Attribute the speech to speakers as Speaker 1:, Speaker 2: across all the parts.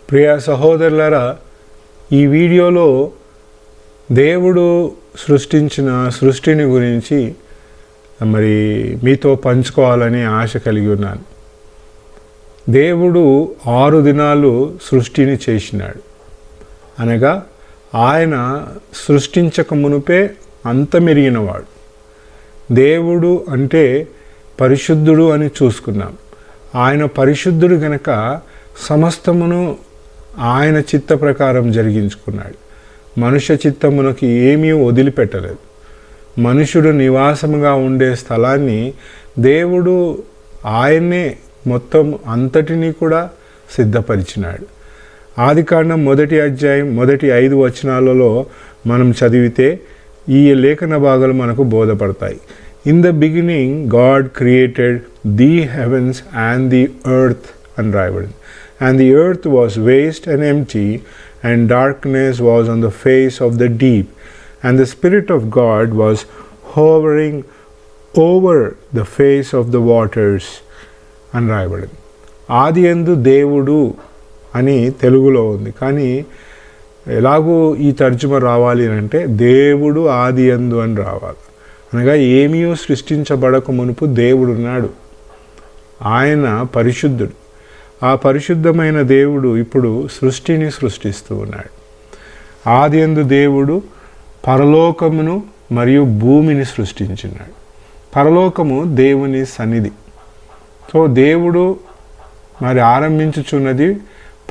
Speaker 1: ప్రియ సహోదరులారా, ఈ వీడియోలో దేవుడు సృష్టించిన సృష్టిని గురించి మరి మీతో పంచుకోవాలని ఆశ కలిగి ఉన్నాను. దేవుడు 6 దినాలు సృష్టిని చేసినాడు. అనగా ఆయన సృష్టించక మునుపే అంతమెరిగినవాడు. దేవుడు అంటే పరిశుద్ధుడు అని చూసుకున్నాం. ఆయన పరిశుద్ధుడు గనక సమస్తమును ఆయన చిత్త ప్రకారం జరిగించుకున్నాడు. మనుష్య చిత్తమునకు ఏమీ వదిలిపెట్టలేదు. మనుషుడు నివాసముగా ఉండే స్థలాన్ని దేవుడు ఆయన్నే మొత్తం అంతటినీ కూడా సిద్ధపరిచినాడు. ఆదికాండం 1వ అధ్యాయం 5 వచనాలలో మనం చదివితే ఈ లేఖన భాగాలు మనకు బోధపడతాయి. In the beginning God created the heavens and the earth unrivaled. And the earth was vast and empty, and darkness was on the face of the deep. And the Spirit of God was hovering over the face of the waters unrivaled. ఆదియందు దేవుడు అని తెలుగులో ఉంది, కానీ ఎలాగూ ఈ తర్జుమ రావాలి అంటే దేవుడు ఆదియందు అని రావాలి. అనగా ఏమీ సృష్టించబడక మునుపు దేవుడున్నాడు. ఆయన పరిశుద్ధుడు. ఆ పరిశుద్ధమైన దేవుడు ఇప్పుడు సృష్టిని సృష్టిస్తూ ఉన్నాడు. ఆదియందు దేవుడు పరలోకమును మరియు భూమిని సృష్టించినాడు. పరలోకము దేవుని సన్నిధి. సో దేవుడు మరి ఆరంభించుచున్నది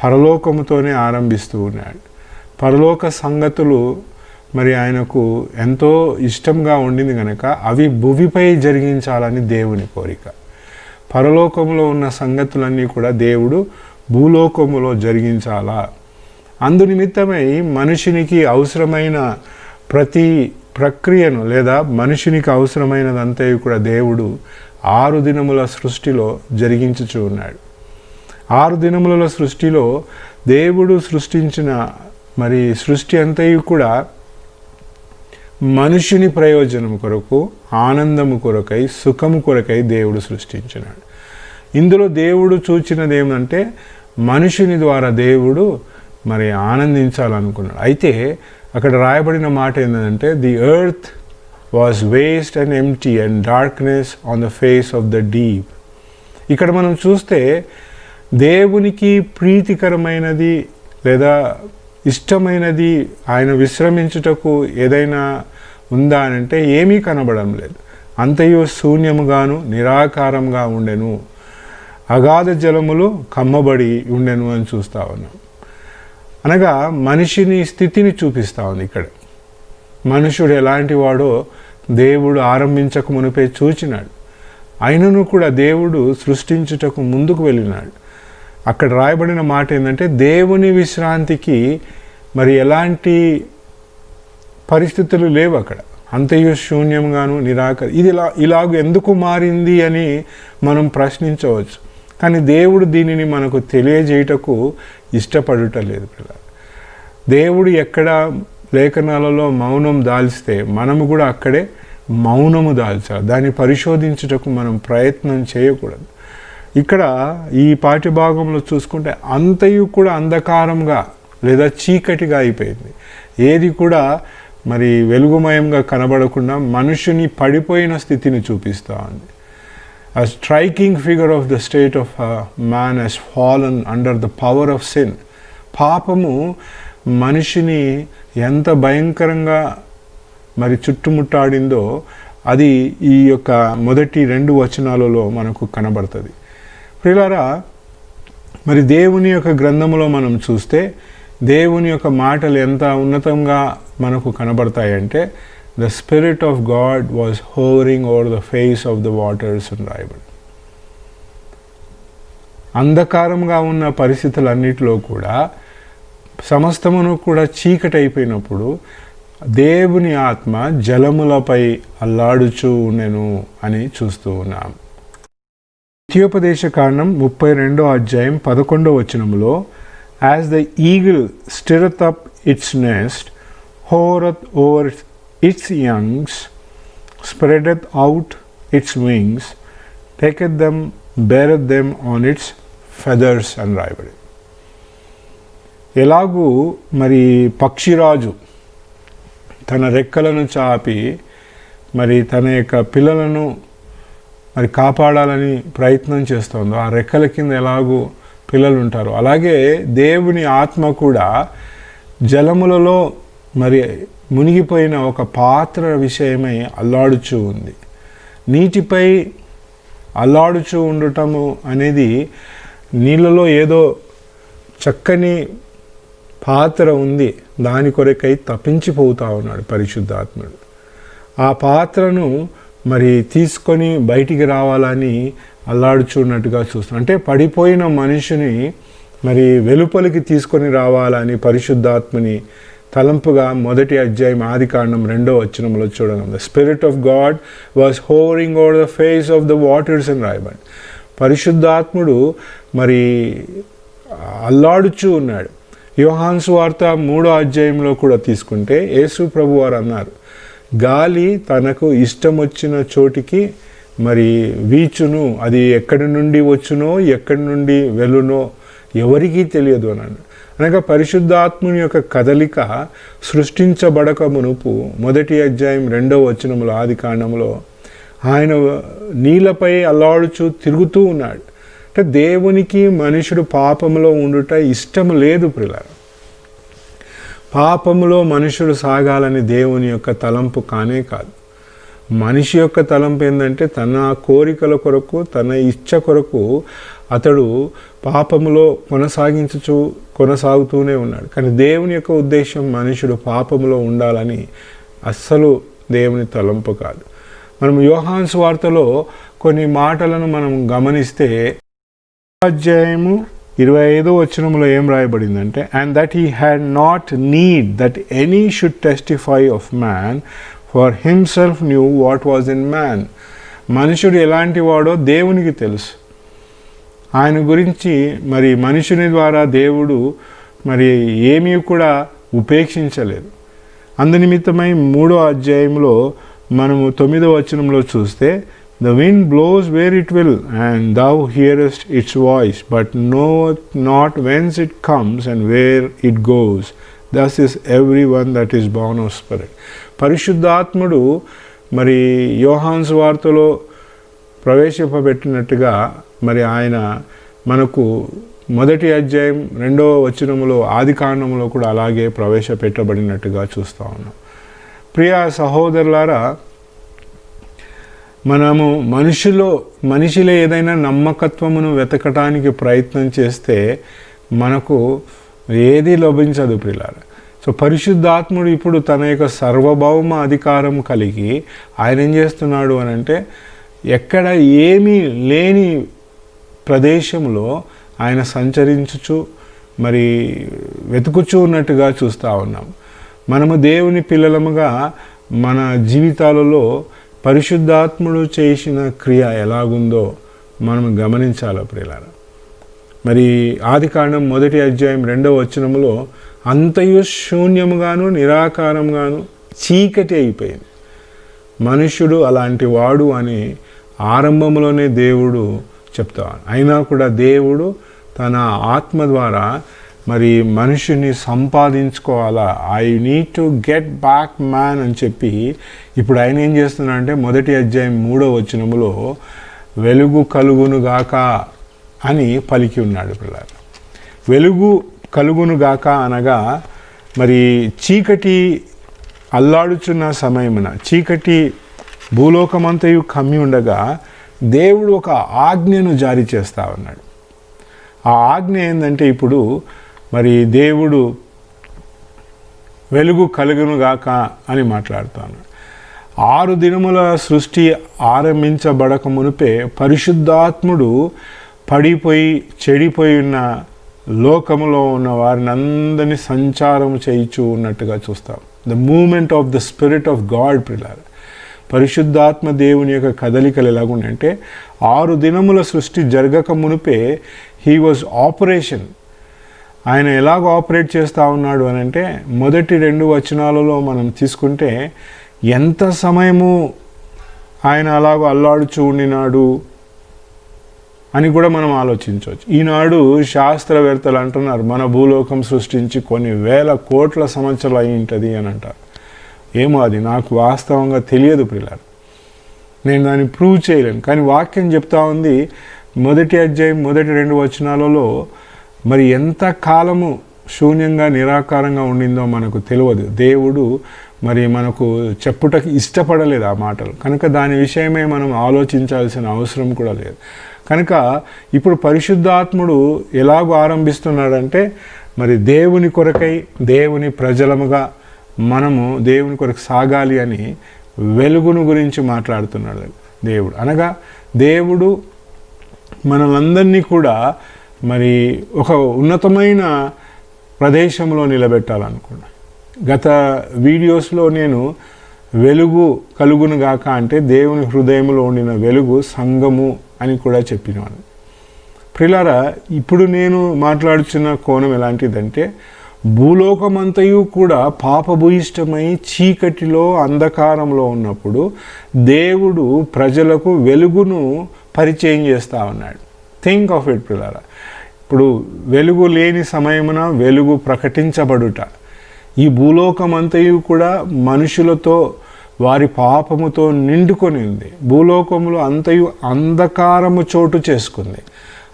Speaker 1: పరలోకముతోనే ఆరంభిస్తూ ఉన్నాడు. పరలోక సంగతులు మరి ఆయనకు ఎంతో ఇష్టంగా ఉండింది కనుక అవి భూమిపై జరిగించాలని దేవుని కోరిక. పరలోకంలో ఉన్న సంగతులన్నీ కూడా దేవుడు భూలోకములో జరిగించాలా. అందునిమిత్తమై మనుషునికి అవసరమైన ప్రతి ప్రక్రియను లేదా మనుషునికి అవసరమైనదంతా కూడా దేవుడు 6 దినముల సృష్టిలో జరిగించుచూ ఉన్నాడు. 6 దినముల సృష్టిలో దేవుడు సృష్టించిన మరి సృష్టి అంతయు కూడా మనుషుని ప్రయోజనం కొరకు, ఆనందము కొరకై, సుఖము కొరకై దేవుడు సృష్టించినాడు. ఇందులో దేవుడు చూచినది ఏమంటే మనుషుని ద్వారా దేవుడు మరి ఆనందించాలనుకున్నాడు. అయితే అక్కడ రాయబడిన మాట ఏంటంటే the earth was waste and empty and darkness on the face of the deep. ఇక్కడ మనం చూస్తే దేవునికి ప్రీతికరమైనది లేదా ఇష్టమైనది ఆయన విశ్రమించుటకు ఏదైనా ఉందా అని అంటే ఏమీ కనబడడం లేదు. అంతయు శూన్యముగాను నిరాకారంగా ఉండెను, అగాధ జలములు కమ్మబడి ఉండెను అని చూస్తూ ఉన్నాం. అనగా మనిషిని స్థితిని చూపిస్తూ ఉంది. ఇక్కడ మనుషుడు ఎలాంటి వాడో దేవుడు ఆరంభించక మునిపే చూచినాడు. అయినను కూడా దేవుడు సృష్టించుటకు ముందుకు వెళ్ళినాడు. అక్కడ రాయబడిన మాట ఏంటంటే దేవుని విశ్రాంతికి మరి ఎలాంటి పరిస్థితులు లేవు. అక్కడ అంతయు శూన్యంగాను ఇది ఇలాగ ఎందుకు మారింది అని మనం ప్రశ్నించవచ్చు. కానీ దేవుడు దీనిని మనకు తెలియజేయటకు ఇష్టపడటలేదు. దేవుడు ఎక్కడ లేఖనాలలో మౌనం దాల్స్తే మనము కూడా అక్కడే మౌనము దాల్చాలి. దాన్ని పరిశోధించుటకు మనం ప్రయత్నం చేయకూడదు. ఇక్కడ ఈ పాఠ్యభాగంలో చూసుకుంటే అంతయు కూడా అంధకారంగా లేదా చీకటిగా అయిపోయింది. ఏది కూడా మరి వెలుగుమయంగా కనబడకుండా మనుషుని పడిపోయిన స్థితిని చూపిస్తూ ఉంది. A striking figure of the state of man has fallen under the power of sin. పాపము మనిషిని ఎంత భయంకరంగా మరి చుట్టుముట్టాడిందో అది ఈ యొక్క మొదటి 2 వచనాలలో మనకు కనబడుతుంది. ప్రియులారా, మరి దేవుని యొక్క గ్రంథములో మనం చూస్తే దేవుని యొక్క మాటలు ఎంత ఉన్నతంగా మనకు కనబడతాయంటే the spirit of God was hovering over the face of the waters అని రాయబడి. అంధకారంగా ఉన్న పరిస్థితులన్నిటిలో కూడా సమస్తమును కూడా చీకటి అయిపోయినప్పుడు దేవుని ఆత్మ జలములపై అల్లాడుచూ ఉండెను అని చూస్తూ ఉన్నాం. ద్వితీయోపదేశ కాండం 32వ అధ్యాయం 11వ వచనములో as the eagle stirreth up its nest hovereth over its youngs, spreadeth out its wings, taketh them, beareth them on its feathers and rivalry. ఎలాగూ మరి పక్షిరాజు తన రెక్కలను చాపి మరి తన యొక్క పిల్లలను మరి కాపాడాలని ప్రయత్నం చేస్తుందో, ఆ రెక్కల కింద ఎలాగూ పిల్లలు ఉంటారు, అలాగే దేవుని ఆత్మ కూడా జలములలో మరి మునిగిపోయిన ఒక పాత్ర విషయమై అల్లాడుచూ ఉంది. నీటిపై అల్లాడుచూ ఉండటము అనేది నీళ్ళలో ఏదో చక్కని పాత్ర ఉంది, దాని కొరకై తప్పించిపోతూ ఉన్నాడు పరిశుద్ధాత్ముడు. ఆ పాత్రను మరి తీసుకొని బయటికి రావాలని అల్లాడుచున్నట్టుగా చూస్తున్నాం. అంటే పడిపోయిన మనిషిని మరి వెలుపలికి తీసుకొని రావాలని పరిశుద్ధాత్మని తలంపుగా 1వ అధ్యాయం ఆదికాండం 2వ వచనంలో చూడగలం. The spirit of God was hovering over the face of the waters అని రాయబడి, పరిశుద్ధాత్ముడు మరి అల్లాడుచూ ఉన్నాడు. యోహాను సువార్త 3వ అధ్యాయంలో కూడా తీసుకుంటే యేసు ప్రభు వారు అన్నారు, గాలి తనకు ఇష్టం వచ్చిన చోటికి మరి వీచును, అది ఎక్కడి నుండి వచ్చునో ఎక్కడి నుండి వెళ్ళునో ఎవరికీ తెలియదు అని. అనగా పరిశుద్ధాత్ముని యొక్క కదలిక సృష్టించబడక మునుపు 1వ అధ్యాయం 2వ వచనంలో ఆదికాండంలో ఆయన నీళ్ళపై అల్లాడుచూ తిరుగుతూ ఉన్నాడు. అంటే దేవునికి మనుషుడు పాపంలో ఉండుట ఇష్టం లేదు ప్రియులారా. పాపములో మనుషుడు సాగాలని దేవుని యొక్క తలంపు కానే కాదు. మనిషి యొక్క తలంపు ఏంటంటే తన కోరికల కొరకు, తన ఇచ్చ కొరకు అతడు పాపములో కొనసాగుతూనే ఉన్నాడు. కానీ దేవుని యొక్క ఉద్దేశం మనుషుడు పాపములో ఉండాలని అస్సలు దేవుని తలంపు కాదు. మనం యోహాను సువార్తలో కొన్ని మాటలను మనం గమనిస్తే అధ్యాయము 25వ వచనంలో ఏం రాయబడిందంటే, and that he had not need that any should testify of man, for himself knew what was in man. మనుషుడు ఎలాంటి వాడో దేవునికి తెలుసు. ఆయన గురించి మరి మనుషుని ద్వారా దేవుడు మరి ఏమీ కూడా ఉపేక్షించలేదు. అందునిమిత్తమై 3వ అధ్యాయంలో మనము 9వ వచనంలో చూస్తే, the wind blows where it will, and thou hearest its voice, but knowest not whence it comes and where it goes. Thus is everyone that is born of spirit. పరిశుద్ధాత్ముడు మరి యోహాను సువార్తలో ప్రవేశింపబెట్టినట్టుగా మరి ఆయన మనకు 1వ అధ్యాయం 2వ వచనంలో ఆదికాండంలో కూడా అలాగే ప్రవేశపెట్టబడినట్టుగా చూస్తూ ఉన్నాం. ప్రియ సహోదరులారా, మనము మనిషిలో ఏదైనా నమ్మకత్వమును వెతకటానికి ప్రయత్నం చేస్తే మనకు ఏది లభించదు ప్రియులారా. సో పరిశుద్ధాత్ముడు ఇప్పుడు తన యొక్క సార్వభౌమ అధికారం కలిగి ఆయన ఏం చేస్తున్నాడు అని అంటే, ఎక్కడ ఏమీ లేని ప్రదేశంలో ఆయన సంచరించుచు మరి వెతుకుచూ ఉన్నట్టుగా చూస్తూ ఉన్నాం. మనము దేవుని పిల్లలముగా మన జీవితాలలో పరిశుద్ధాత్ముడు చేసిన క్రియ ఎలాగుందో మనం గమనించాలి ప్రియులారా. మరి ఆదికాండం 1వ అధ్యాయం 2వ వచనంలో అంతయు శూన్యముగాను నిరాకారంగాను చీకటి అయిపోయింది. మనుష్యుడు అలాంటి వాడు అని ఆరంభంలోనే దేవుడు చెప్తాడు. అయినా కూడా దేవుడు తన ఆత్మ ద్వారా మరి మనుషుని సంపాదించుకోవాలా, I need to get back man అని చెప్పి ఇప్పుడు ఆయన ఏం చేస్తున్నాడంటే 1వ అధ్యాయం 3వ వచనంలో వెలుగు కలుగునుగాక అని పలికి ఉన్నాడు పిల్లలు. వెలుగు కలుగునుగాక అనగా మరి చీకటి అల్లాడుచున్న సమయమున, చీకటి భూలోకమంతయు కమ్మి ఉండగా దేవుడు ఒక ఆజ్ఞను జారీ చేస్తా ఉన్నాడు. ఆ ఆజ్ఞ ఏంటంటే, ఇప్పుడు మరి దేవుడు వెలుగు కలుగునుగాక అని మాట్లాడుతాను. 6 దినముల సృష్టి ఆరంభించబడక మునిపే పరిశుద్ధాత్ముడు చెడిపోయి ఉన్న లోకములో ఉన్న వారిని అందరినీ సంచారం చేయించు ఉన్నట్టుగా చూస్తాం. The moment of the spirit of God ప్రియులారా. పరిశుద్ధాత్మ దేవుని యొక్క కదలికలు ఎలాగుండంటే, 6 దినముల సృష్టి జరగక మునిపే హీ వాజ్ ఆపరేషన్. ఆయన ఎలాగ ఆపరేట్ చేస్తూ ఉన్నాడు అని అంటే, మొదటి 2 వచనాలలో మనం తీసుకుంటే ఎంత సమయము ఆయన అలాగ అల్లాడుచూ ఉండినాడు, అని కూడా మనం ఆలోచించవచ్చు. ఈనాడు శాస్త్రవేత్తలు అంటున్నారు మన భూలోకం సృష్టించి కొన్ని వేల కోట్ల సంవత్సరాలు అయి ఉంటుంది అని అంటారు. ఏమో అది నాకు వాస్తవంగా తెలియదు ప్రియులారా, నేను దాన్ని ప్రూవ్ చేయలేను. కానీ వాక్యం చెప్తా ఉంది మొదటి అధ్యాయం మొదటి 2 వచనాలలో మరి ఎంత కాలము శూన్యంగా నిరాకారంగా ఉండిందో మనకు తెలియదు. దేవుడు మరి మనకు చెప్పుటకి ఇష్టపడలేదు ఆ మాటలు, కనుక దాని విషయమే మనం ఆలోచించాల్సిన అవసరం కూడా లేదు. కనుక ఇప్పుడు పరిశుద్ధాత్ముడు ఎలాగో ఆరంభిస్తున్నాడంటే మరి దేవుని కొరకై దేవుని ప్రజలముగా మనము దేవుని కొరకు సాగాలి అని వెలుగును గురించి మాట్లాడుతున్నాడు దేవుడు. అనగా దేవుడు మనలందరినీ కూడా మరి ఒక ఉన్నతమైన ప్రదేశంలో నిలబెట్టాలనుకున్నా. గత వీడియోస్లో నేను వెలుగు కలుగును గాక అంటే దేవుని హృదయంలో ఉండిన వెలుగు సంఘము అని కూడా చెప్పినాను. ప్రియులారా, ఇప్పుడు నేను మాట్లాడుతున్న కోణం ఎలాంటిదంటే భూలోకమంతయు కూడా పాపభూయిష్టమై చీకటిలో అంధకారంలో ఉన్నప్పుడు దేవుడు ప్రజలకు వెలుగును పరిచయం చేస్తూ ఉన్నాడు. థింక్ ఆఫ్ ఇట్ ప్రియులారా. ఇప్పుడు వెలుగు లేని సమయమున వెలుగు ప్రకటించబడుట, ఈ భూలోకమంతయు కూడా మనుషులతో వారి పాపముతో నిండుకొని ఉంది. భూలోకములో అంతయు అంధకారము చోటు చేసుకుంది.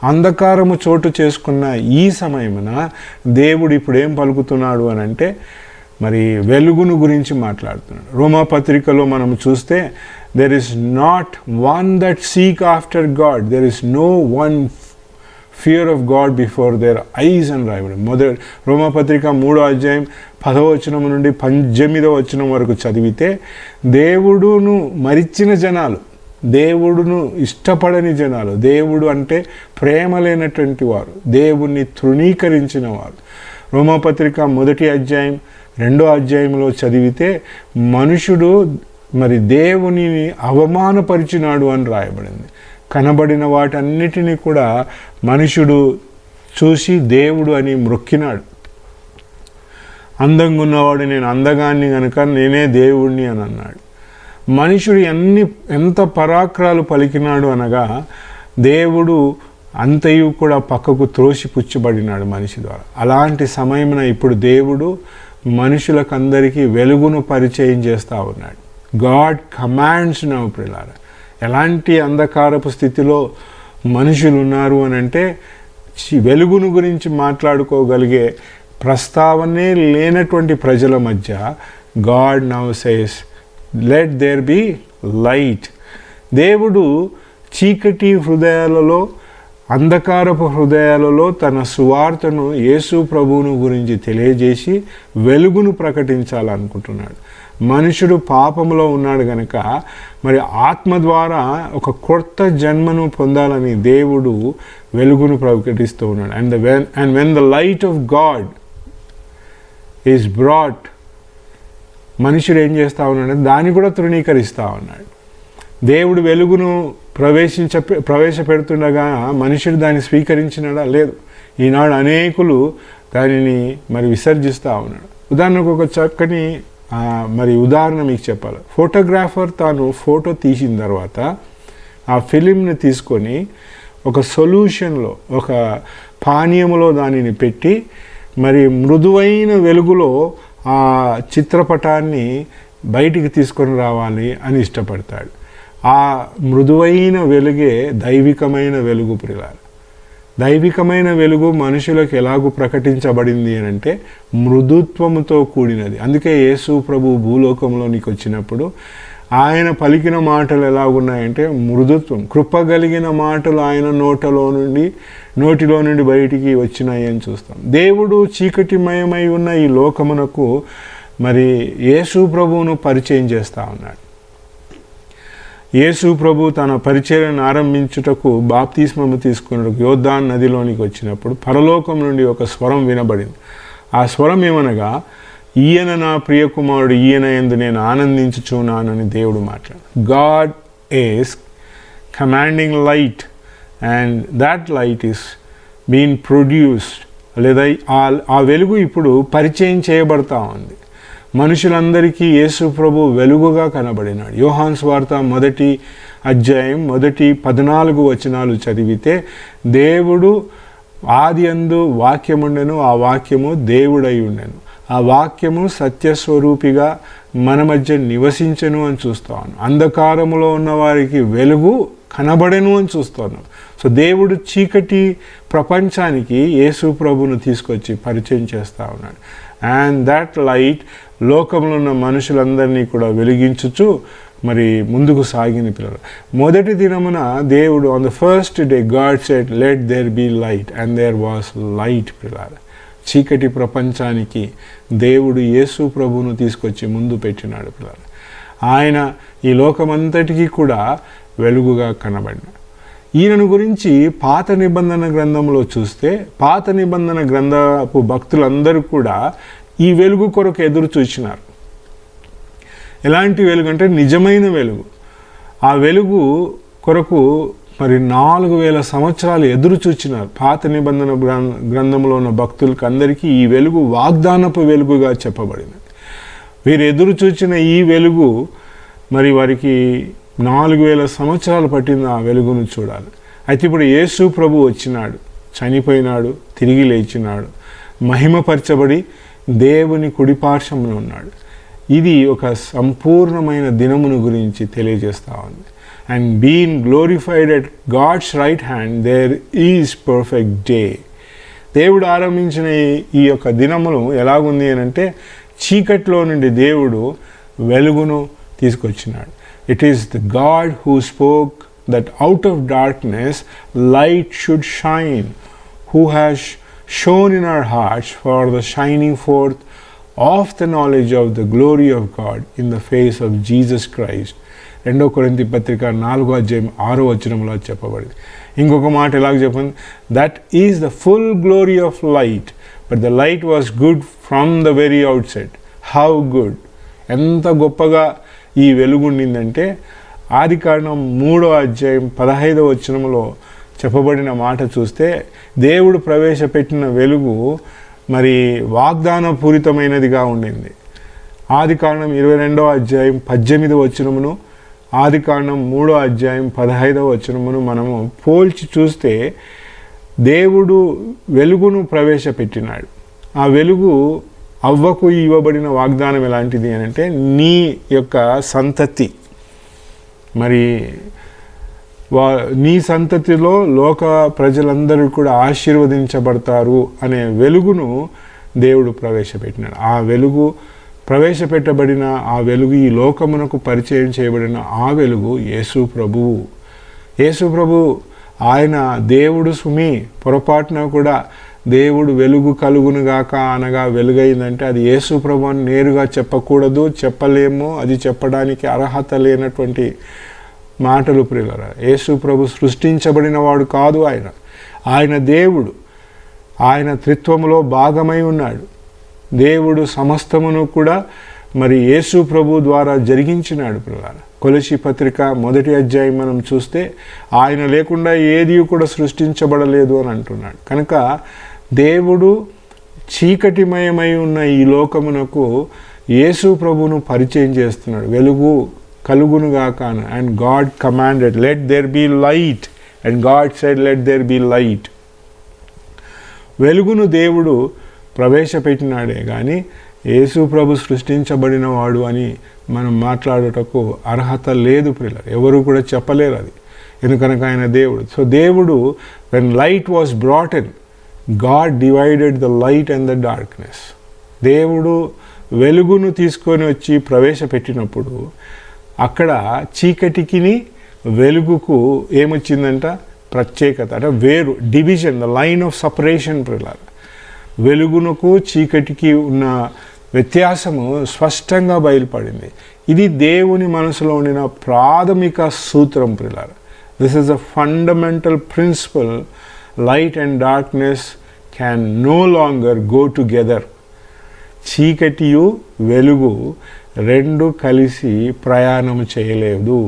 Speaker 1: అంధకారము చోటు చేసుకున్న ఈ సమయమున దేవుడు ఇప్పుడు ఏం పలుకుతున్నాడు అని అంటే మరి వెలుగును గురించి మాట్లాడుతున్నాడు. రోమాపత్రికలో మనం చూస్తే there is not one that seek after God, there is no one fear of God before their eyes అని రాయబడి. రోమాపత్రిక 3వ అధ్యాయం 10వ వచనం నుండి 18వ వచనం వరకు చదివితే దేవుడును మరిచిన జనాలు, దేవుడును ఇష్టపడని జనాలు, దేవుడు అంటే ప్రేమ లేనటువంటి వారు, దేవుణ్ణి తృణీకరించిన వారు. రోమాపత్రిక 1వ అధ్యాయం 2వ అధ్యాయంలో చదివితే మనుషుడు మరి దేవునిని అవమానపరిచినాడు అని రాయబడింది. కనబడిన వాటన్నిటినీ కూడా మనుషుడు చూసి దేవుడు అని మ్రొక్కినాడు. అందంగా ఉన్నవాడు నేను అందగాన్ని కనుక నేనే దేవుణ్ణి అని అన్నాడు. మనుషుడు ఎంత పరాక్రాలు పలికినాడు అనగా దేవుడు అంతయు కూడా పక్కకు త్రోసిపుచ్చబడినాడు మనిషి ద్వారా. అలాంటి సమయమున ఇప్పుడు దేవుడు మనుషులకందరికీ వెలుగును పరిచయం చేస్తూ ఉన్నాడు. గాడ్ కమాండ్స్ నౌ ప్రియులారా. ఎలాంటి అంధకారపు స్థితిలో మనుషులు ఉన్నారు అని అంటే వెలుగును గురించి మాట్లాడుకోగలిగే ప్రస్తావనే లేనటువంటి ప్రజల మధ్య God now says let there be light. దేవుడు చీకటి హృదయాలలో అంధకారపు హృదయాలలో తన సువార్తను యేసు ప్రభువును గురించి తెలియజేసి వెలుగును ప్రకటించాలనుకుంటున్నాడు. మనుషుడు పాపంలో ఉన్నాడు గనక మరి ఆత్మ ద్వారా ఒక కొత్త జన్మను పొందాలని దేవుడు వెలుగును ప్రకటిస్తూ ఉన్నాడు. And when the light of God is brought, మనుషుడు ఏం చేస్తూ ఉన్నాడు, దాన్ని కూడా తృణీకరిస్తూ ఉన్నాడు. దేవుడు వెలుగును ప్రవేశపెడుతుండగా మనుషుడు దాన్ని స్వీకరించినాడా? లేదు. ఈనాడు అనేకులు దానిని మరి విసర్జిస్తూ ఉన్నాడు. ఉదాహరణకు ఒక చక్కని మరి ఉదాహరణ మీకు చెప్పాలి. ఫోటోగ్రాఫర్ తాను ఫోటో తీసిన తర్వాత ఆ ఫిలింని తీసుకొని ఒక సొల్యూషన్లో ఒక పానీయంలో దానిని పెట్టి మరి మృదువైన వెలుగులో ఆ చిత్రపటాన్ని బయటికి తీసుకొని రావాలి అని ఇష్టపడతాడు. ఆ మృదువైన వెలుగే దైవికమైన వెలుగు ప్రియులారా. దైవికమైన వెలుగు మనుషులకు ఎలాగూ ప్రకటించబడింది అని అంటే మృదుత్వముతో కూడినది. అందుకే యేసు ప్రభు భూలోకంలోనికి వచ్చినప్పుడు ఆయన పలికిన మాటలు ఎలాగున్నాయంటే మృదుత్వం, కృపగలిగిన మాటలు ఆయన నోటిలో నుండి బయటికి వచ్చినాయి అని చూస్తాం. దేవుడు చీకటిమయమై ఉన్న ఈ లోకమునకు మరి యేసు ప్రభువును పరిచయం చేస్తూ ఉన్నాడు. యేసు ప్రభు తన పరిచర్యను ఆరంభించుటకు బాప్తిస్మము తీసుకున్నకు యోర్దాను నదిలోనికి వచ్చినప్పుడు పరలోకం నుండి ఒక స్వరం వినబడింది. ఆ స్వరం ఏమనగా, ఈయన నా ప్రియకుమారుడు, ఈయన యందు నేను ఆనందించుచున్నానని దేవుడు మాట్లాడు. God is commanding light and that light is been produced, లేదా ఆ వెలుగు ఇప్పుడు పరిచయం చేయబడతా ఉంది. మనుషులందరికీ యేసు ప్రభు వెలుగుగా కనబడినాడు. యోహాను సువార్త 1వ అధ్యాయం 14 వచనాలు చదివితే, దేవుడు ఆదియందు వాక్యముండెను, ఆ వాక్యము దేవుడై ఉండెను, ఆ వాక్యము సత్యస్వరూపిగా మన మధ్య నివసించెను అని చూస్తాను. అంధకారములో ఉన్న వారికి వెలుగు కనబడెను అని చూస్తున్నాం. సో దేవుడు చీకటి ప్రపంచానికి యేసు ప్రభును తీసుకొచ్చి పరిచయం చేస్తూ ఉన్నాడు. అండ్ దట్ లైట్ లోకంలో ఉన్న మనుషులందరినీ కూడా వెలిగించుచు మరి ముందుకు సాగిన పిల్లలు. మొదటి దినమున దేవుడు on the first day God said let there be light and there was light పిల్లలు. చీకటి ప్రపంచానికి దేవుడు యేసు ప్రభువును తీసుకొచ్చి ముందు పెట్టినాడు పిల్లలు. ఆయన ఈ లోకమంతటికీ కూడా వెలుగుగా కనబడినాడు. ఈయనను గురించి పాత నిబంధన గ్రంథంలో చూస్తే, పాత నిబంధన గ్రంథపు భక్తులందరూ కూడా ఈ వెలుగు కొరకు ఎదురు చూచినారు. ఎలాంటి వెలుగు అంటే నిజమైన వెలుగు. ఆ వెలుగు కొరకు మరి 4000 సంవత్సరాలు ఎదురు చూచినారు. పాత నిబంధన గ్రంథంలో ఉన్న భక్తులకి అందరికీ ఈ వెలుగు వాగ్దానపు వెలుగుగా చెప్పబడింది. వీరు ఎదురు చూచిన ఈ వెలుగు మరి వారికి 4000 సంవత్సరాలు పట్టింది ఆ వెలుగును చూడాలి. అయితే ఇప్పుడు యేసు ప్రభు వచ్చినాడు, చనిపోయినాడు, తిరిగి లేచినాడు, మహిమపరచబడి దేవుని కుడిపార్శ్వమున ఉన్నాడు. ఇది ఒక సంపూర్ణమైన దినమును గురించి తెలియజేస్తూ ఉంది. And being glorified at God's right hand there is perfect day. దేవుడు ఆరంభించిన ఈ యొక్క దినమును ఎలాగుంది అని అంటే, చీకట్లో నుండి దేవుడు వెలుగును తీసుకొచ్చినాడు. It is the God who spoke that out of darkness light should shine, who has shone in our hearts for the shining forth of the knowledge of the glory of God in the face of Jesus Christ. 2 కొరింథీ పత్రిక 4వ అధ్యాయం 6వ వచనంలో చెప్పబడింది. ఇంకొక మాట ఎలాగ చెప్పింది, that is the full glory of light but the light was good from the very out set. How good, ఎంత గొప్పగా ఈ వెలుగుండిందంటే, ఆదికాండం 3వ అధ్యాయం 15వ వచనంలో చెప్పబడిన మాట చూస్తే, దేవుడు ప్రవేశపెట్టిన వెలుగు మరి వాగ్దానపూరితమైనదిగా ఉండింది. ఆదికాండం 22వ అధ్యాయం 18వ వచనమును, ఆదికాండం 3వ అధ్యాయం 15వ వచనమును మనము పోల్చి చూస్తే, దేవుడు వెలుగును ప్రవేశపెట్టినాడు. ఆ వెలుగు అవ్వకు ఇవ్వబడిన వాగ్దానం ఎలాంటిది అని అంటే, నీ యొక్క సంతతి మరి నీ సంతతిలో లోక ప్రజలందరూ కూడా ఆశీర్వదించబడతారు అనే వెలుగును దేవుడు ప్రవేశపెట్టినాడు. ఆ వెలుగు ప్రవేశపెట్టబడిన ఆ వెలుగు, ఈ లోకమునకు పరిచయం చేయబడిన ఆ వెలుగు యేసు ప్రభువు. యేసు ప్రభు ఆయన దేవుడు సుమి. పొరపాటున కూడా దేవుడు వెలుగు కలుగునుగాక అనగా వెలుగైందంటే అది యేసు ప్రభు అని నేరుగా చెప్పకూడదు, చెప్పలేము. అది చెప్పడానికి అర్హత లేనటువంటి మాటలు ప్రియులారా. యేసు ప్రభు సృష్టించబడిన వాడు కాదు. ఆయన దేవుడు. ఆయన త్రిత్వములో భాగమై ఉన్నాడు. దేవుడు సమస్తమును కూడా మరి యేసు ప్రభు ద్వారా జరిగించినాడు ప్రియులారా. కొలసీ పత్రిక 1వ అధ్యాయం మనం చూస్తే, ఆయన లేకుండా ఏది కూడా సృష్టించబడలేదు అని అంటున్నాడు. కనుక దేవుడు చీకటిమయమై ఉన్న ఈ లోకమునకు యేసు ప్రభును పరిచయం చేస్తున్నాడు. వెలుగు కలుగునుగాక. And God commanded let there be light and God said let there be light. వెలుగును దేవుడు ప్రవేశపెట్టినాడే కానీ యేసు ప్రభు సృష్టించబడిన వాడు అని మనం మాట్లాడుటకు అర్హత లేదు ప్రియులారా. ఎవరు కూడా చెప్పలేరు అది, ఎందుకనగా ఆయన దేవుడు. సో దేవుడు when light was brought in, God divided the light and the darkness. దేవుడు వెలుగును తీసుకొని వచ్చి ప్రవేశపెట్టినప్పుడు అక్కడ చీకటికి వెలుగుకు ఏమొచ్చిందంట, ప్రత్యేకత, అంటే వేరు, division, the line of separation ప్రియులారా. వెలుగునకు చీకటికి ఉన్న వ్యత్యాసము స్పష్టంగా బయలుపడింది. ఇది దేవుని మనసులో ఉండిన ప్రాథమిక సూత్రం ప్రియులారా. This is a fundamental principle. Light and darkness can no longer go together. చీకటియు వెలుగు రెండు కలిసి ప్రయాణం చేయలేదు.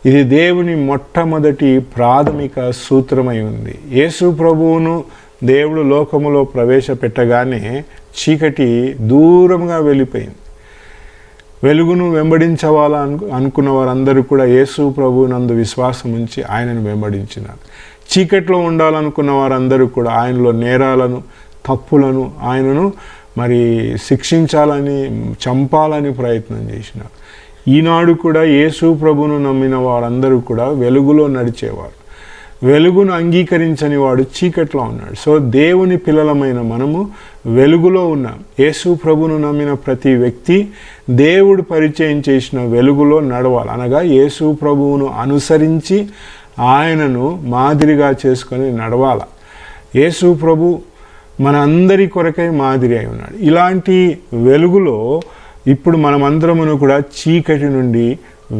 Speaker 1: ఇది దేవుని మొట్టమొదటి ప్రాథమిక సూత్రమై ఉంది. యేసు ప్రభువును దేవుడు లోకములో ప్రవేశపెట్టగానే చీకటి దూరంగా వెళ్ళిపోయింది. వెలుగును అనుకున్న వారందరూ కూడా యేసు ప్రభువు నందు విశ్వాసం ఉంచి ఆయనను వెంబడించినారు. చీకట్లో ఉండాలనుకున్న వారందరూ కూడా ఆయనలో నేరాలను, తప్పులను ఆయనను మరి శిక్షించాలని, చంపాలని ప్రయత్నం చేసినారు. ఈనాడు కూడా యేసు ప్రభువును నమ్మిన వారందరూ కూడా వెలుగులో నడిచేవారు. వెలుగును అంగీకరించని వాడు చీకట్లో ఉన్నాడు. సో దేవుని పిల్లలమైన మనము వెలుగులో ఉన్నాం. యేసు ప్రభువును నమ్మిన ప్రతి వ్యక్తి దేవుడు పరిచయం చేసిన వెలుగులో నడవాలి. అనగా యేసు ప్రభువును అనుసరించి ఆయనను మాదిరిగా చేసుకొని నడవాలి. యేసు ప్రభు మన అందరి కొరకై మాదిరి అయి ఉన్నాడు. ఇలాంటి వెలుగులో ఇప్పుడు మనమందరమును కూడా చీకటి నుండి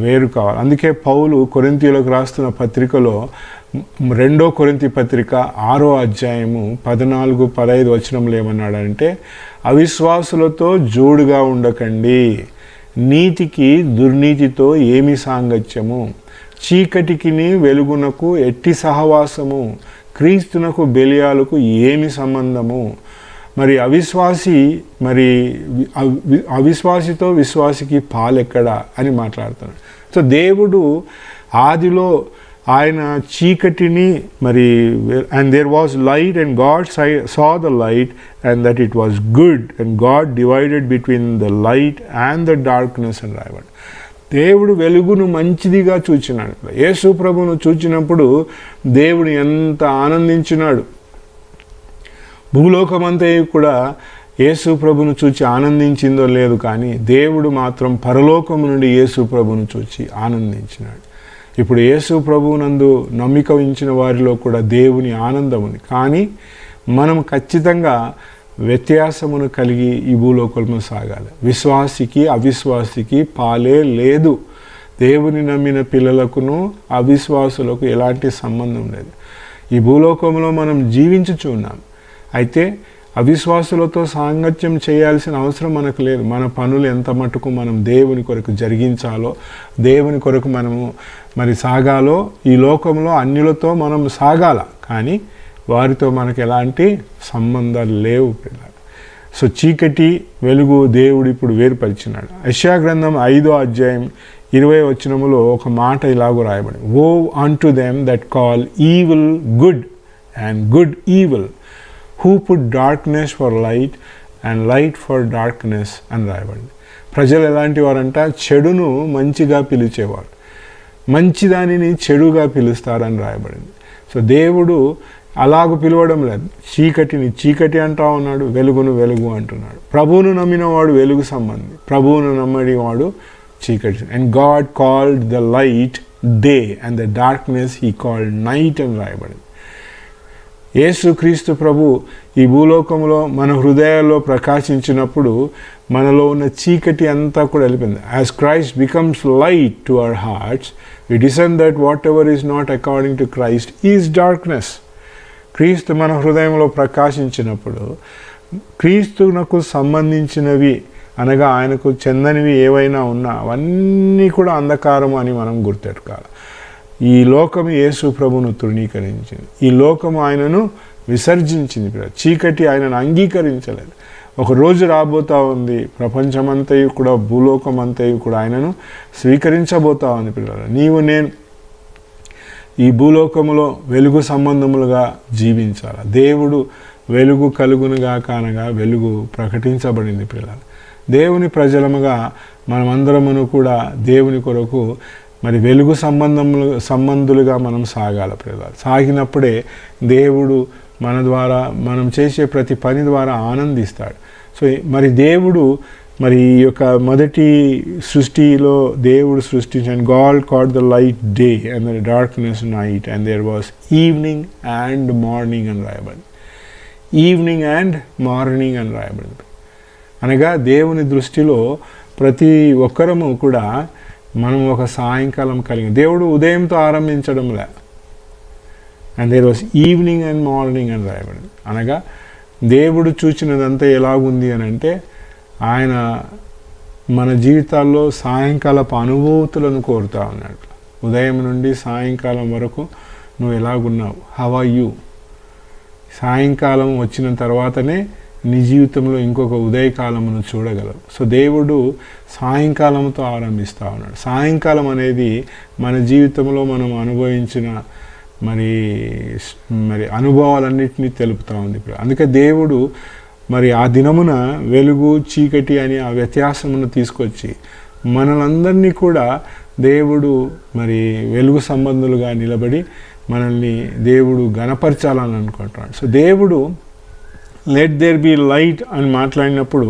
Speaker 1: వేరు కావాలి. అందుకే పౌలు కొరింథీయులకు రాస్తున్న పత్రికలో 2 కొరింథీ పత్రిక 6వ అధ్యాయము 14-15 వచనంలో ఏమన్నాడంటే, అవిశ్వాసులతో జోడుగా ఉండకండి, నీతికి దుర్నీతితో ఏమి సాంగత్యము, చీకటికిని వెలుగునకు ఎట్టి సహవాసము, క్రీస్తునకు బెలియాలకు ఏమి సంబంధము. మరి అవిశ్వాసితో విశ్వాసికి పాలెక్కడా అని మాట్లాడుతున్నాడు. సో దేవుడు ఆదిలో ఆయన చీకటిని మరి and there was light and God saw the light and that it was good and God divided between the light and the darkness and రాయబడి. దేవుడు వెలుగును మంచిదిగా చూచినాడు. యేసు ప్రభువును చూచినప్పుడు దేవుడు ఎంత ఆనందించినాడు. భూలోకమంతా కూడా యేసు ప్రభువును చూచి ఆనందించిందో లేదు, కానీ దేవుడు మాత్రం పరలోకము నుండి యేసు ప్రభువును చూచి ఆనందించినాడు. ఇప్పుడు యేసు ప్రభువునందు నమ్మిక ఉంచిన వారిలో కూడా దేవుని ఆనందం ఉంది. కానీ మనం ఖచ్చితంగా వ్యత్యాసమును కలిగి ఈ భూలోకంలో సాగాలి. విశ్వాసికి అవిశ్వాసికి పాలే లేదు. దేవుని నమ్మిన పిల్లలకును అవిశ్వాసులకు ఎలాంటి సంబంధం లేదు. ఈ భూలోకంలో మనం జీవించుచున్నాం. అయితే అవిశ్వాసులతో సాంగత్యం చేయాల్సిన అవసరం మనకు లేదు. మన పనులు ఎంత మటుకు మనం దేవుని కొరకు జరిగించాలో, దేవుని కొరకు మనము మరి సాగాలో, ఈ లోకంలో అన్యులతో మనం సాగాల, కానీ వారితో మనకు ఎలాంటి సంబంధాలు లేవు పిల్లలు. సో చీకటి వెలుగు దేవుడు ఇప్పుడు వేరుపరిచినాడు. యెషయా గ్రంథం 5వ అధ్యాయం 20వ వచనములో ఒక మాట ఇలాగూ రాయబడింది, వో unto them that call evil good and good evil, who put darkness for light and light for darkness అని రాయబడింది. ప్రజలు ఎలాంటి వారంట, చెడును మంచిగా పిలిచేవారు, మంచి దానిని చెడుగా పిలుస్తారని రాయబడింది. సో దేవుడు అలాగూ పిలవడం లేదు. చీకటిని చీకటి అంటా ఉన్నాడు, వెలుగును వెలుగు అంటున్నాడు. ప్రభువును నమ్మినవాడు వెలుగు సంబంధి, ప్రభువును నమ్మడివాడు చీకటి. And God called the light day and the darkness he called night అని రాయబడింది. యేసుక్రీస్తు ప్రభు ఈ భూలోకంలో మన హృదయాల్లో ప్రకాశించినప్పుడు మనలో ఉన్న చీకటి అంతా కూడా వెళ్ళిపోయింది. As Christ becomes light to our hearts, we discern that whatever is not according to Christ is darkness. Kristu మన హృదయంలో ప్రకాశించినప్పుడు క్రీస్తునకు సంబంధించినవి అనగా ఆయనకు చెందనివి ఏవైనా ఉన్నా అవన్నీ కూడా అంధకారం అని మనం గుర్తెట్టుకోవాలి. ఈ లోకము యేసు ప్రభువును తృణీకరించింది, ఈ లోకము ఆయనను విసర్జించింది. చీకటి ఆయనను అంగీకరించలేదు. ఒక రోజు రాబోతూ ఉంది, ప్రపంచమంతయు కూడా భూలోకమంతయు కూడా ఆయనను స్వీకరించబోతా ఉంది. పిల్లలు, నీవు నేను ఈ భూలోకములో వెలుగు సంబంధములుగా జీవించాలి. దేవుడు వెలుగు కలుగునుగా కానగా వెలుగు ప్రకటించబడింది. పిల్లలు, దేవుని ప్రజలముగా మనమందరమును కూడా దేవుని కొరకు మరి వెలుగు సంబంధులుగా మనం సాగాలి. పిల్లలు, సాగినప్పుడే దేవుడు మన ద్వారా మనం చేసే ప్రతి పని ద్వారా ఆనందిస్తాడు. సో మరి దేవుడు మరి ఈ యొక్క మొదటి సృష్టిలో దేవుడు సృష్టించాడు. God called the light day and the darkness night and there was evening and morning అని రాయబడింది. ఈవినింగ్ అండ్ మార్నింగ్ అని రాయబడింది. అనగా దేవుని దృష్టిలో ప్రతి ఒక్కరము కూడా మనం ఒక సాయంకాలం కలిగి, దేవుడు ఉదయంతో ఆరంభించడంలే. And there was evening and morning అని రాయబడింది. అనగా దేవుడు చూచినదంతా ఎలాగుంది అని అంటే, ఆయన మన జీవితాల్లో సాయంకాలపు అనుభూతులను కోరుతూ ఉన్నాడు. ఉదయం నుండి సాయంకాలం వరకు నువ్వు ఎలాగున్నావు, హౌ ఆర్ యూ, సాయంకాలం వచ్చిన తర్వాతనే నీ జీవితంలో ఇంకొక ఉదయకాలమును చూడగలవు. సో దేవుడు సాయంకాలంతో ఆరంభిస్తూ ఉన్నాడు. సాయంకాలం అనేది మన జీవితంలో మనం అనుభవించిన మరి అనుభవాలన్నింటినీ తెలుపుతూ ఉంది. అందుకే దేవుడు మరి ఆ దినమున వెలుగు చీకటి అని ఆ వ్యత్యాసమును తీసుకొచ్చి మనలందరినీ కూడా దేవుడు మరి వెలుగు సంబంధులుగా నిలబడి మనల్ని దేవుడు గణపరచాలని అనుకుంటున్నాడు. సో దేవుడు లెట్ దేర్ బి లైట్ అని మాట్లాడినప్పుడు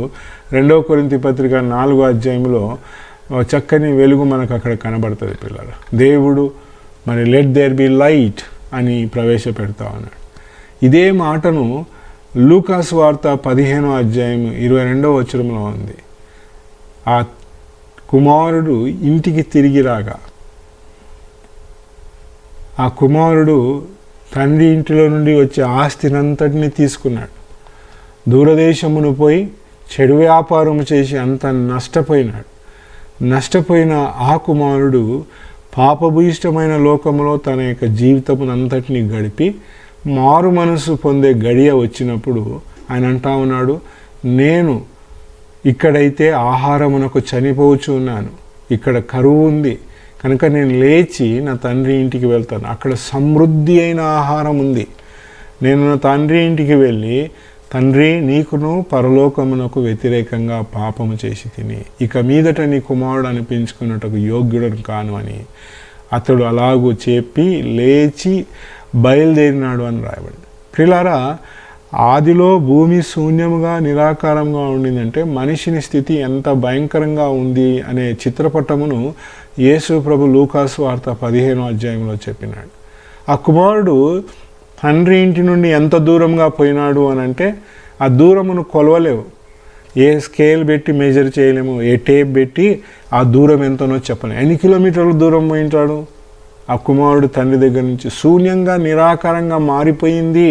Speaker 1: 2 కొరింథీ పత్రిక 4వ అధ్యాయంలో చక్కని వెలుగు మనకు అక్కడ కనబడుతుంది పిల్లలు. దేవుడు మరి లెట్ దేర్ బి లైట్ అని ప్రవేశపెడతా ఉన్నాడు. ఇదే మాటను లూకాసు వార్త 15వ అధ్యాయం 22వ వచనంలో ఉంది. ఆ కుమారుడు ఇంటికి తిరిగి రాగా ఆ కుమారుడు తండ్రి ఇంటిలో నుండి వచ్చే ఆస్తినంతటినీ తీసుకున్నాడు. దూరదేశమును పోయి చెడు వ్యాపారం చేసి అంత నష్టపోయిన ఆ కుమారుడు పాపభూయిష్టమైన లోకంలో తన యొక్క జీవితమునంతటిని గడిపి మారు మనసు పొందే గడియ వచ్చినప్పుడు ఆయన అంటా ఉన్నాడు, నేను ఇక్కడైతే ఆహారమునకు చనిపోవచ్చు ఉన్నాను, ఇక్కడ కరువు ఉంది కనుక నేను లేచి నా తండ్రి ఇంటికి వెళ్తాను, అక్కడ సమృద్ధి అయిన ఆహారం ఉంది. నేను నా తండ్రి ఇంటికి వెళ్ళి, తండ్రి నీకును పరలోకమునకు వ్యతిరేకంగా పాపము చేసి తిని ఇక మీదట నీ కుమారుడు అనిపించుకున్నట్టుకు యోగ్యుడను కాను అని అతడు అలాగూ చెప్పి లేచి బయలుదేరినాడు అని రాయబడింది. ప్రియులారా, ఆదిలో భూమి శూన్యముగా నిరాకారంగా ఉండిందంటే మనిషిని స్థితి ఎంత భయంకరంగా ఉంది అనే చిత్రపటమును యేసు ప్రభు లూకాసు వార్త 15వ అధ్యాయంలో చెప్పినాడు. ఆ కుమారుడు తండ్రి ఇంటి నుండి ఎంత దూరంగా పోయినాడు అని అంటే ఆ దూరమును కొలవలేవు, ఏ స్కేల్ పెట్టి మెజర్ చేయలేము, ఏ టేప్ పెట్టి ఆ దూరం ఎంతనో చెప్పలేము. ఎన్ని కిలోమీటర్ల దూరం పోయింటాడు ఆ కుమారుడు తండ్రి దగ్గర నుంచి? శూన్యంగా నిరాకారంగా మారిపోయింది.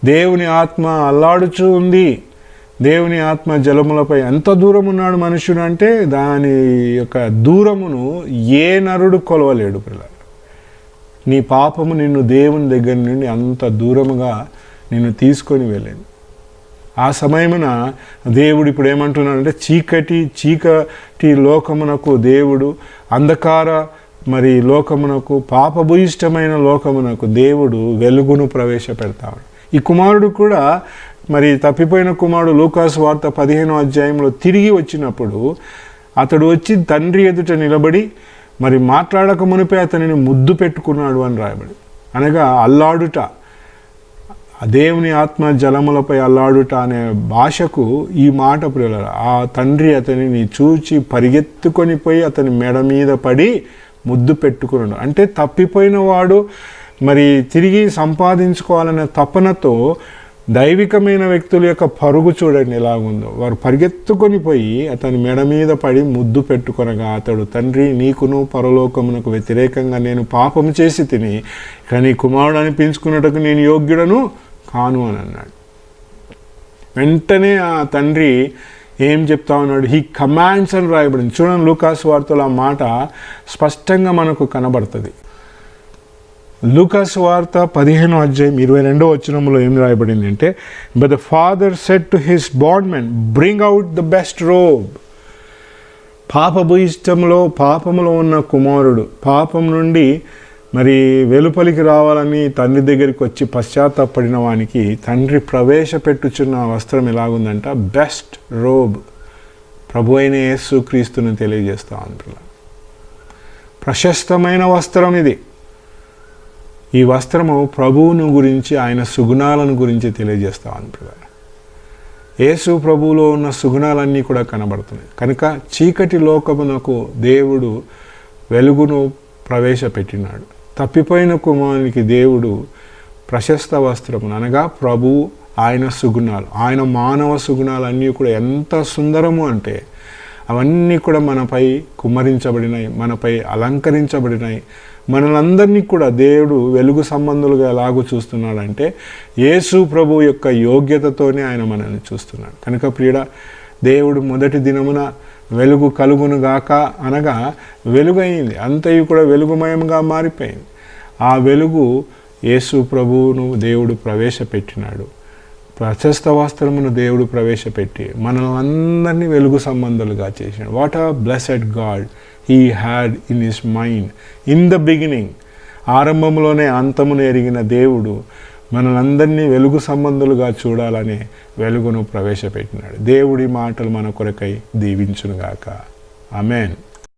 Speaker 1: దేవుని ఆత్మ అల్లాడుచూ ఉంది. దేవుని ఆత్మ జలములపై ఎంత దూరం ఉన్నాడు మనుషుడు అంటే దాని యొక్క దూరమును ఏ నరుడు కొలవలేడు. పిల్లలు, నీ పాపము నిన్ను దేవుని దగ్గర నుండి అంత దూరముగా నిన్ను తీసుకొని వెళ్ళింది. ఆ సమయమున దేవుడు ఇప్పుడు ఏమంటున్నాడంటే చీకటి లోకమునకు దేవుడు, అంధకార మరి లోకమునకు, పాపభూయిష్టమైన లోకమునకు దేవుడు వెలుగును ప్రవేశపెడతాడు. ఈ కుమారుడు కూడా మరి తప్పిపోయిన కుమారుడు లూకాసు వార్త 15వ అధ్యాయంలో తిరిగి వచ్చినప్పుడు అతడు వచ్చి తండ్రి ఎదుట నిలబడి మరి మాట్లాడక మునిపే అతనిని ముద్దు పెట్టుకున్నాడు అని రాయబడి. అనగా అల్లాడుట, దేవుని ఆత్మ జలములపై అల్లాడుట అనే భాషకు ఈ మాట ప్రియులారా. ఆ తండ్రి అతనిని చూచి పరిగెత్తుకొని పోయి అతని మెడ మీద పడి ముద్దు పెట్టుకున్నాడు. అంటే తప్పిపోయిన వాడు మరి తిరిగి సంపాదించుకోవాలనే తపనతో దైవికమైన వ్యక్తుల యొక్క పరుగు చూడండి ఎలాగుందో. వారు పరిగెత్తుకొని పోయి అతని మెడ మీద పడి ముద్దు పెట్టుకొనగా అతడు, తండ్రి నీకును పరలోకమునకు వ్యతిరేకంగా నేను పాపము చేసి తిని కానీ కుమారుడు అనిపించుకున్నట్టుకు నేను యోగ్యుడను కాను అని అన్నాడు. వెంటనే ఆ తండ్రి ఏం చెప్తా ఉన్నాడు? హీ కమాండ్స్ అని రాయబడింది. చూడండి, లూకాసు వార్తలో ఆ మాట స్పష్టంగా మనకు కనబడుతుంది. లూకాసు వార్త 15వ అధ్యాయం 22వ వచనంలో ఏం రాయబడింది అంటే, but the father said to his bondmen, bring out the best robe. పాపములో ఉన్న కుమారుడు పాపం నుండి మరి వెలుపలికి రావాలని తండ్రి దగ్గరికి వచ్చి పశ్చాత్తాపడిన వానికి తండ్రి ప్రవేశపెట్టుచున్న వస్త్రం ఎలాగుందంట? Best robe. ప్రభు అయిన యేసుక్రీస్తుని తెలియజేస్తా ఉంది. ప్రశస్తమైన వస్త్రం ఇది. ఈ వస్త్రము ప్రభువును గురించి, ఆయన సుగుణాలను గురించి తెలియజేస్తా ఉంది. యేసు ప్రభువులో ఉన్న సుగుణాలన్నీ కూడా కనబడుతున్నాయి. కనుక చీకటి లోకమునకు దేవుడు వెలుగును ప్రవేశపెట్టినాడు. తప్పిపోయిన కుమారునికి దేవుడు ప్రశస్త వస్త్రమును, అనగా ప్రభువు, ఆయన సుగుణాలు, ఆయన మానవ సుగుణాలన్నీ కూడా ఎంత సుందరము అంటే అవన్నీ కూడా మనపై కుమ్మరించబడినాయి, మనపై అలంకరించబడినాయి. మనలందరినీ కూడా దేవుడు వెలుగు సంబంధులుగా ఎలాగో చూస్తున్నాడంటే యేసు ప్రభు యొక్క యోగ్యతతోనే ఆయన మనల్ని చూస్తున్నాడు. కనుక ప్రియుడా, దేవుడు మొదటి దినమున వెలుగు కలుగును గాక అనగా వెలుగైంది, అంతయు కూడా వెలుగుమయంగా మారిపోయింది. ఆ వెలుగు యేసు ప్రభువును దేవుడు ప్రవేశపెట్టినాడు. ప్రశస్త వస్త్రమును దేవుడు ప్రవేశపెట్టి మనల్ని అందరినీ వెలుగు సంబంధాలుగా చేసినాడు. What a blessed God he had in his mind in the beginning. ఆరంభంలోనే అంతమును ఎరిగిన దేవుడు మనలందరినీ వెలుగు సంబంధులుగా చూడాలనే వెలుగును ప్రవేశపెట్టినాడు. దేవుడి మాటలు మన కొరకై దీవించునుగాక. ఆమేన్.